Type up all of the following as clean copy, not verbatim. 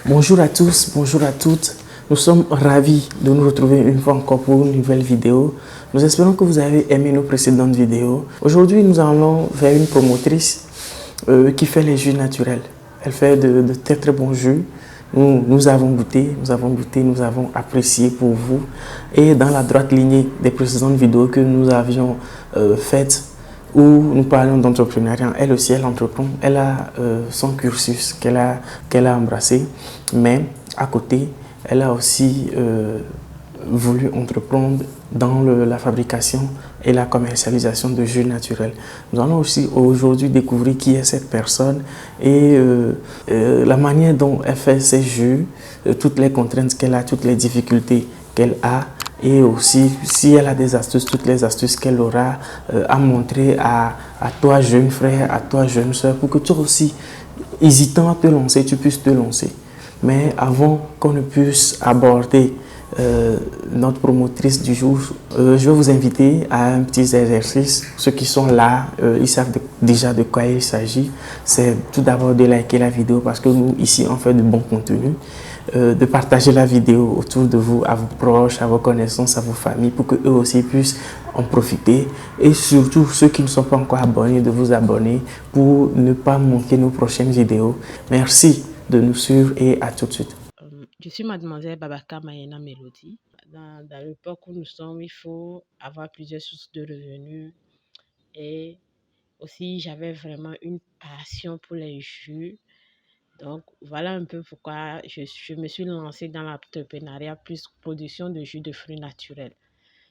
Bonjour à tous, bonjour à toutes. Nous sommes ravis de nous retrouver une fois encore pour une nouvelle vidéo. Nous espérons que vous avez aimé nos précédentes vidéos. Aujourd'hui, nous allons vers une promotrice qui fait les jus naturels. Elle fait de très très bons jus. Nous avons goûté, nous avons apprécié pour vous. Et dans la droite lignée des précédentes vidéos que nous avions faites, où nous parlons d'entrepreneuriat, elle aussi, elle entreprend, elle a son cursus qu'elle a embrassé, mais à côté, elle a aussi voulu entreprendre dans la fabrication et la commercialisation de jus naturels. Nous allons aussi aujourd'hui découvrir qui est cette personne et la manière dont elle fait ses jus, toutes les contraintes qu'elle a, toutes les difficultés qu'elle a, et aussi si elle a des astuces, toutes les astuces qu'elle aura à montrer à toi jeune frère, à toi jeune soeur, pour que toi aussi, hésitant à te lancer, tu puisses te lancer. Mais avant qu'on ne puisse aborder notre promotrice du jour, je vais vous inviter à un petit exercice. Ceux qui sont là, ils savent déjà de quoi il s'agit. C'est tout d'abord de liker la vidéo parce que nous, ici, on fait de bons contenus. De partager la vidéo autour de vous, à vos proches, à vos connaissances, à vos familles, pour qu'eux aussi puissent en profiter. Et surtout, ceux qui ne sont pas encore abonnés, de vous abonner pour ne pas manquer nos prochaines vidéos. Merci de nous suivre et à tout de suite. Je suis mademoiselle Babaka Mayena Mélodie. Dans l'époque où nous sommes, il faut avoir plusieurs sources de revenus et aussi j'avais vraiment une passion pour les jus. Donc voilà un peu pourquoi je me suis lancée dans l'entrepreneuriat plus production de jus de fruits naturels.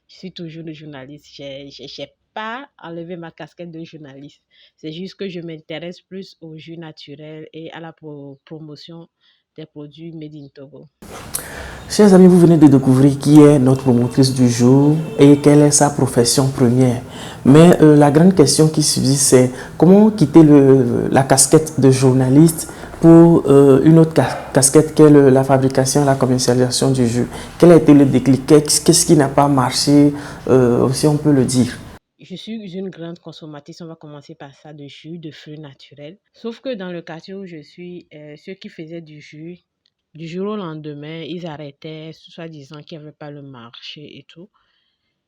Je suis toujours journaliste. Je n'ai pas enlevé ma casquette de journaliste. C'est juste que je m'intéresse plus aux jus naturels et à la promotion des produits made in Togo. Chers amis, vous venez de découvrir qui est notre promotrice du jour et quelle est sa profession première. Mais la grande question qui subsiste, c'est comment quitter la casquette de journaliste pour une autre casquette qui est la fabrication, la commercialisation du jus. Quel a été le déclic? Qu'est-ce qui n'a pas marché, si on peut le dire? Je suis une grande consommatrice, on va commencer par ça, de jus de fruits naturels. Sauf que dans le quartier où je suis, ceux qui faisaient du jus, du jour au lendemain, ils arrêtaient, soit disant qu'il n'y avait pas le marché et tout.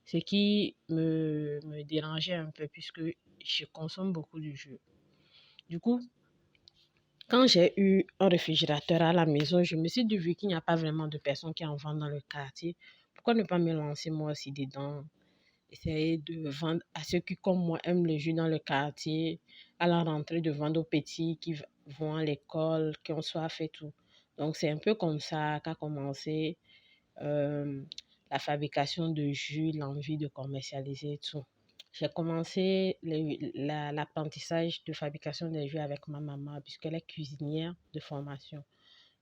Ce qui me dérangeait un peu puisque je consomme beaucoup du jus. Du coup, quand j'ai eu un réfrigérateur à la maison, je me suis dit, vu qu'il n'y a pas vraiment de personnes qui en vendent dans le quartier, pourquoi ne pas me lancer moi aussi dedans? Essayer de vendre à ceux qui, comme moi, aiment le jus dans le quartier, à la rentrée, de vendre aux petits qui vont à l'école, qui ont soif et tout. Donc, c'est un peu comme ça qu'a commencé euh, la fabrication de jus, l'envie de commercialiser et tout. J'ai commencé l'apprentissage de fabrication des jus avec ma maman, puisqu'elle est cuisinière de formation.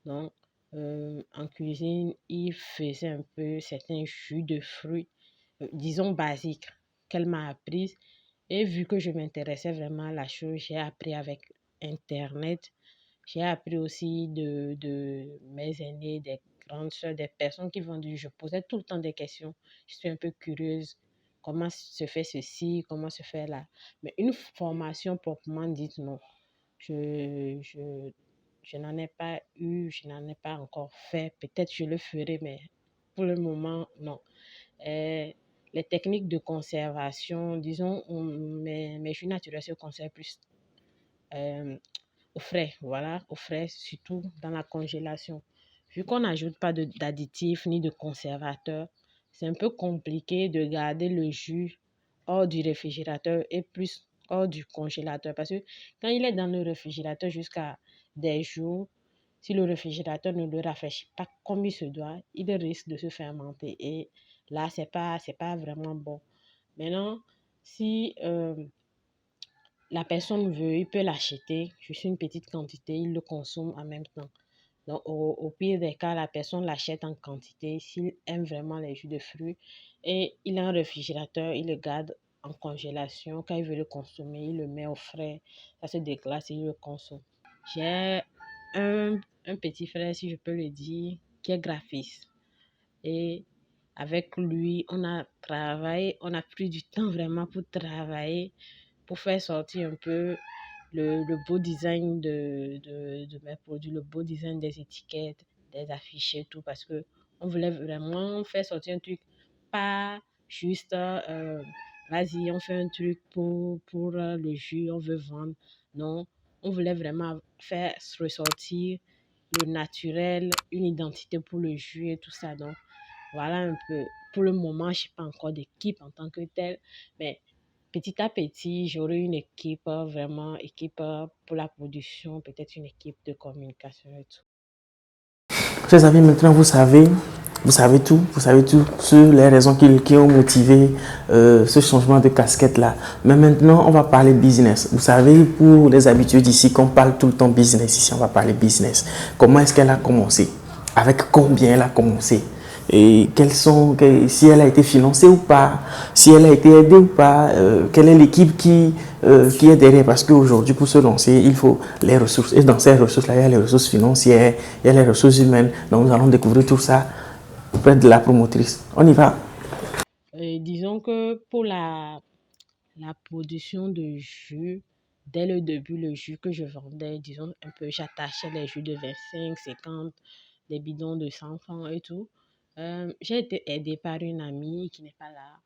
Donc, en cuisine, il faisait un peu certains jus de fruits, disons basiques, qu'elle m'a appris. Et vu que je m'intéressais vraiment à la chose, j'ai appris avec Internet. J'ai appris aussi de mes aînés, des grandes soeurs, des personnes qui vendent du jus. Je posais tout le temps des questions. Je suis un peu curieuse. Comment se fait ceci? Comment se fait là? Mais une formation proprement dite, non. Je, je, je n'en ai pas eu, je n'en ai pas encore fait. Peut-être je le ferai, mais pour le moment, non. Euh, les techniques de conservation, disons, mes jus naturels se conservent plus euh, au frais, voilà, au frais, surtout dans la congélation. Vu qu'on n'ajoute pas d'additifs ni de conservateurs, c'est un peu compliqué de garder le jus hors du réfrigérateur et plus hors du congélateur. Parce que quand il est dans le réfrigérateur jusqu'à des jours, si le réfrigérateur ne le rafraîchit pas comme il se doit, il risque de se fermenter. Et là, c'est pas vraiment bon. Maintenant, si la personne veut, il peut l'acheter, juste une petite quantité, il le consomme en même temps. Donc, au pire des cas, la personne l'achète en quantité s'il aime vraiment les jus de fruits et il a un réfrigérateur, il le garde en congélation. Quand il veut le consommer, il le met au frais, ça se déglace et il le consomme. J'ai un petit frère, si je peux le dire, qui est graphiste. Et avec lui, on a travaillé, on a pris du temps vraiment pour travailler, pour faire sortir un peu le beau design de mes produits, le beau design des étiquettes, des affiches et tout, parce que on voulait vraiment faire sortir un truc, pas juste, vas-y, on fait un truc pour le jus, on veut vendre. Non, on voulait vraiment faire ressortir le naturel, une identité pour le jus et tout ça. Donc, voilà un peu. Pour le moment, je n'ai pas encore d'équipe en tant que telle, mais petit à petit, j'aurai une équipe, vraiment, équipe pour la production, peut-être une équipe de communication et tout. Chers amis, maintenant vous savez tout sur les raisons qui ont motivé ce changement de casquette-là. Mais maintenant, on va parler business. Vous savez, pour les habitués d'ici, qu'on parle tout le temps business, ici on va parler business. Comment est-ce qu'elle a commencé? Avec combien elle a commencé? Et si elle a été financée ou pas, si elle a été aidée ou pas, quelle est l'équipe qui est derrière, parce qu'aujourd'hui pour se lancer il faut les ressources, et dans ces ressources là il y a les ressources financières, il y a les ressources humaines. Donc nous allons découvrir tout ça auprès de la promotrice. On y va. Disons que pour la production de jus, dès le début, le jus que je vendais, disons un peu, j'attachais les jus de 25, 50, des bidons de 100 francs et tout. J'ai été aidée par une amie qui n'est pas là,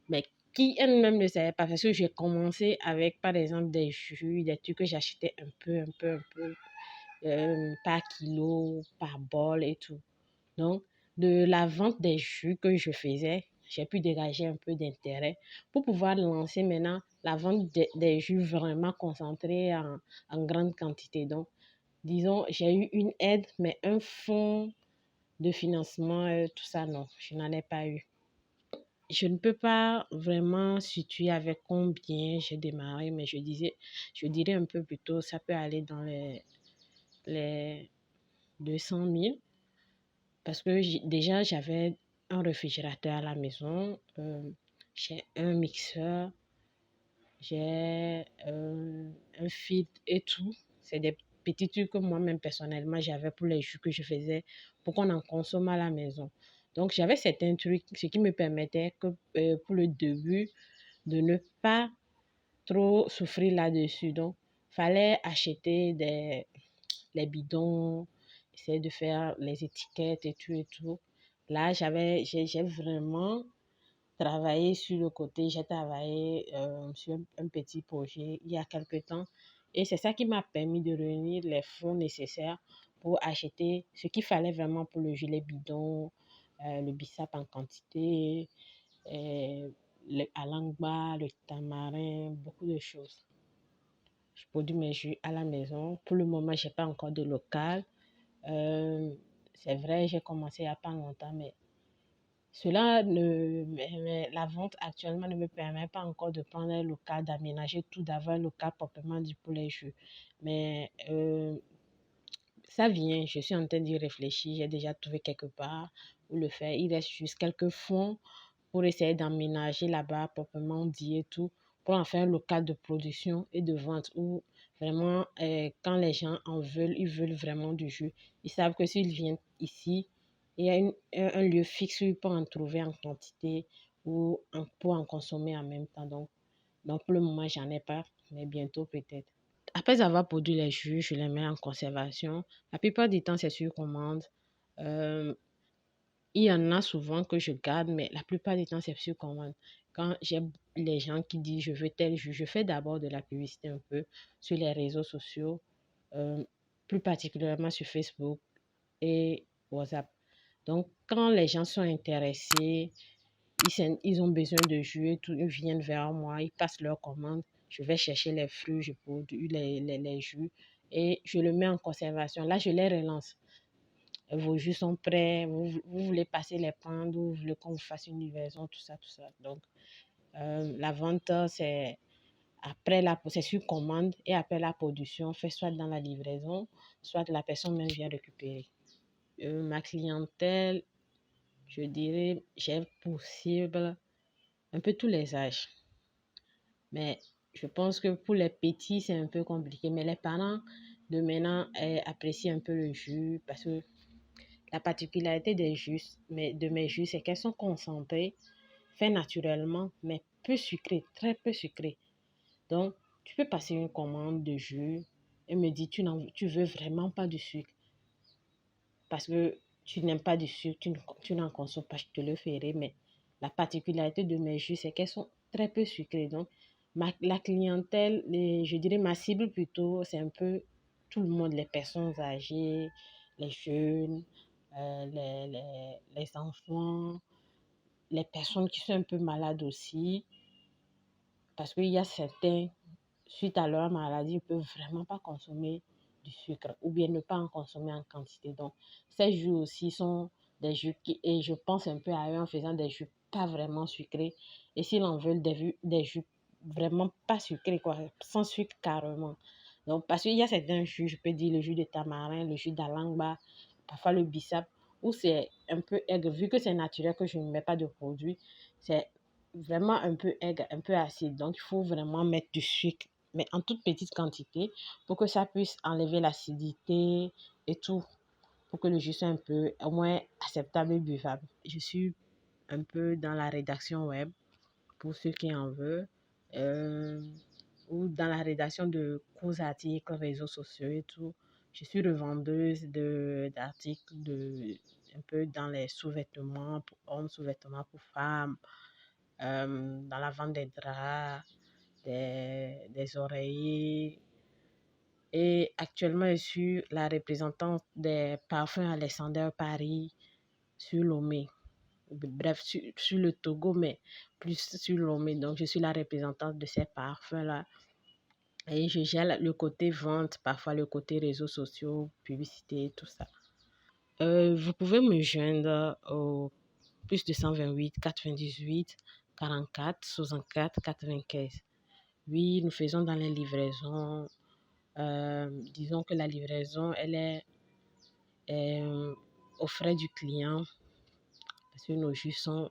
mais qui elle-même ne savait pas, parce que j'ai commencé avec, par exemple, des jus, des trucs que j'achetais un peu, par kilo, par bol et tout. Donc, de la vente des jus que je faisais, j'ai pu dégager un peu d'intérêt pour pouvoir lancer maintenant la vente des jus vraiment concentrés en grande quantité. Donc, disons, j'ai eu une aide, mais un fonds de financement, tout ça, non, je n'en ai pas eu. Je ne peux pas vraiment situer avec combien j'ai démarré, mais je dirais un peu plus tôt, ça peut aller dans les 200 000. Parce que déjà, j'avais un réfrigérateur à la maison, j'ai un mixeur, j'ai un filtre et tout. C'est des petits trucs que moi-même, personnellement, j'avais pour les jus que je faisais pour qu'on en consomme à la maison. Donc, j'avais certains trucs, ce qui me permettait que pour le début, de ne pas trop souffrir là-dessus. Donc, fallait acheter les bidons, essayer de faire les étiquettes et tout et tout. Là, j'ai vraiment travaillé sur le côté, j'ai travaillé sur un petit projet il y a quelque temps. Et c'est ça qui m'a permis de réunir les fonds nécessaires pour acheter ce qu'il fallait vraiment pour le gilet bidon, le bissap en quantité, le alangba, le tamarin, beaucoup de choses. Je produis mes jus à la maison. Pour le moment, je n'ai pas encore de local. Euh, c'est vrai, j'ai commencé il n'y a pas longtemps, mais la vente actuellement ne me permet pas encore de prendre un local, d'aménager tout, d'avoir un local proprement dit pour les jus. Mais ça vient, je suis en train d'y réfléchir. J'ai déjà trouvé quelque part où le faire. Il reste juste quelques fonds pour essayer d'aménager là-bas proprement dit et tout, pour en faire un local de production et de vente où vraiment, quand les gens en veulent, ils veulent vraiment du jus. Ils savent que s'ils viennent ici, il y a un lieu fixe où ils peuvent en trouver en quantité ou pour en consommer en même temps. Donc pour le moment, j'en ai pas, mais bientôt peut-être. Après avoir produit les jus, je les mets en conservation. La plupart du temps, c'est sur commande. Euh, il y en a souvent que je garde, mais la plupart du temps, c'est sur commande. Quand j'ai les gens qui disent je veux tel jus, je fais d'abord de la publicité un peu sur les réseaux sociaux, euh, plus particulièrement sur Facebook et WhatsApp. Donc, quand les gens sont intéressés, ils ont besoin de jus et tout, ils viennent vers moi, ils passent leur commande. Je vais chercher les fruits, je produis les jus et je le mets en conservation. Là, je les relance. Vos jus sont prêts, vous voulez passer les prendre, vous voulez qu'on vous fasse une livraison, tout ça, tout ça. Donc, la vente, c'est sur commande et après la production, on fait soit dans la livraison, soit la personne même vient récupérer. Ma clientèle, je dirais, j'ai possible un peu tous les âges. Mais je pense que pour les petits, c'est un peu compliqué. Mais les parents de maintenant apprécient un peu le jus parce que la particularité de mes jus, c'est qu'elles sont concentrées, faites naturellement, mais peu sucrées, très peu sucrées. Donc, Tu peux passer une commande de jus et me dire tu veux vraiment pas de sucre parce que tu n'aimes pas du sucre, tu n'en consommes pas, je te le ferai. Mais la particularité de mes jus, c'est qu'elles sont très peu sucrées. Donc, la clientèle, je dirais ma cible plutôt, c'est un peu tout le monde, les personnes âgées, les jeunes, les enfants, les personnes qui sont un peu malades aussi. Parce qu'il y a certains, suite à leur maladie, ne peuvent vraiment pas consommer du sucre ou bien ne pas en consommer en quantité. Donc, ces jus aussi sont des jus et je pense un peu à eux en faisant des jus pas vraiment sucrés. Et s'ils en veulent des jus vraiment pas sucrés, quoi, sans sucre carrément. Donc, parce qu'il y a certains jus, je peux dire le jus de tamarin, le jus d'alangba, parfois le bissap, où c'est un peu aigre. Vu que c'est naturel, que je ne mets pas de produits, c'est vraiment un peu aigre, un peu acide. Donc, il faut vraiment mettre du sucre, mais en toute petite quantité, pour que ça puisse enlever l'acidité et tout, pour que le jus soit un peu, au moins, acceptable et buvable. Je suis un peu dans la rédaction web, pour ceux qui en veulent, ou dans la rédaction de courts articles, réseaux sociaux et tout. Je suis revendeuse d'articles un peu dans les sous-vêtements pour hommes, sous-vêtements pour femmes, dans la vente des draps, des oreillers. Et actuellement, je suis la représentante des parfums Alexander Paris sur Lomé. Bref, sur le Togo, mais plus sur Lomé. Donc, je suis la représentante de ces parfums-là. Et je gère le côté vente, parfois le côté réseaux sociaux, publicité, tout ça. Vous pouvez me joindre au plus de 128 98 44 64 95. Oui, nous faisons dans les livraisons. Disons que la livraison, elle est aux frais du client parce que nos jus sont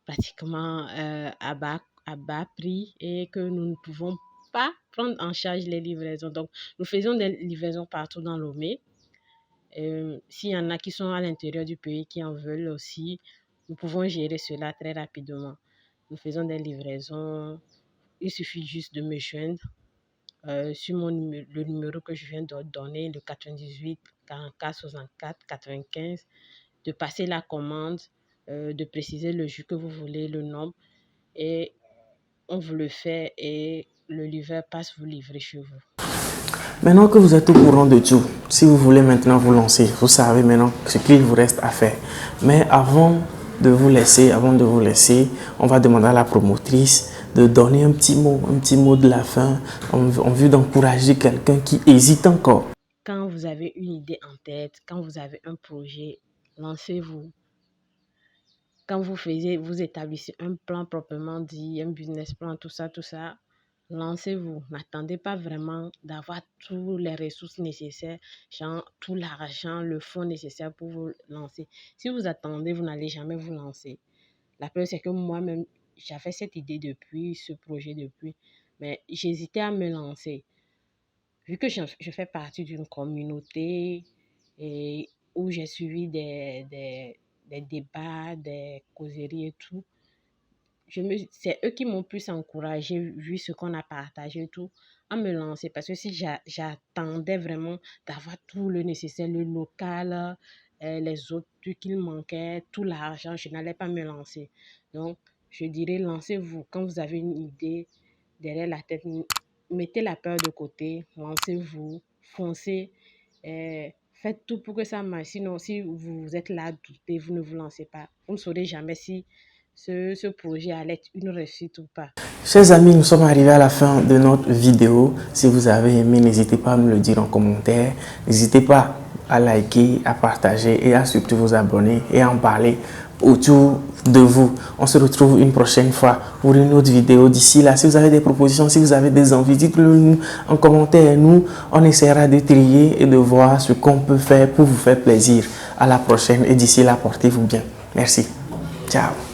pratiquement à bas prix et que nous ne pouvons pas prendre en charge les livraisons. Donc, nous faisons des livraisons partout dans Lomé. S'il y en a qui sont à l'intérieur du pays qui en veulent aussi, nous pouvons gérer cela très rapidement. Nous faisons des livraisons. Il suffit juste de me joindre sur le numéro que je viens de donner, le 98 44 64 95, de passer la commande, de préciser le jus que vous voulez, le nombre, et on vous le fait et le livreur passe vous livrer chez vous. Maintenant que vous êtes au courant de tout, si vous voulez maintenant vous lancer, vous savez maintenant ce qu'il vous reste à faire. Mais avant de vous laisser, on va demander à la promotrice de donner un petit mot de la fin en vue d'encourager quelqu'un qui hésite encore. Quand vous avez une idée en tête, quand vous avez un projet, lancez-vous. Quand vous établissez un plan proprement dit, un business plan, tout ça, lancez-vous. N'attendez pas vraiment d'avoir toutes les ressources nécessaires, genre tout l'argent, le fonds nécessaire pour vous lancer. Si vous attendez, vous n'allez jamais vous lancer. La preuve, c'est que moi-même, j'avais cette idée depuis, ce projet depuis, mais j'hésitais à me lancer. Vu que je fais partie d'une communauté et où j'ai suivi des débats, des causeries et tout, c'est eux qui m'ont plus encouragé, vu ce qu'on a partagé et tout, à me lancer. Parce que si j'attendais vraiment d'avoir tout le nécessaire, le local, les autres trucs qu'il manquait, tout l'argent, je n'allais pas me lancer. Donc, je dirais, lancez-vous. Quand vous avez une idée derrière la tête, mettez la peur de côté, lancez-vous, foncez, faites tout pour que ça marche. Sinon, si vous êtes là à douter, vous ne vous lancez pas. Vous ne saurez jamais si ce projet allait être une réussite ou pas. Chers amis, nous sommes arrivés à la fin de notre vidéo. Si vous avez aimé, n'hésitez pas à me le dire en commentaire. N'hésitez pas à liker, à partager et à surtout vous abonner et à en parler autour de vous. On se retrouve une prochaine fois pour une autre vidéo. D'ici là, si vous avez des propositions, si vous avez des envies, dites-le nous en commentaire. Nous, on essaiera de trier et de voir ce qu'on peut faire pour vous faire plaisir. À la prochaine et d'ici là, portez-vous bien. Merci. Ciao.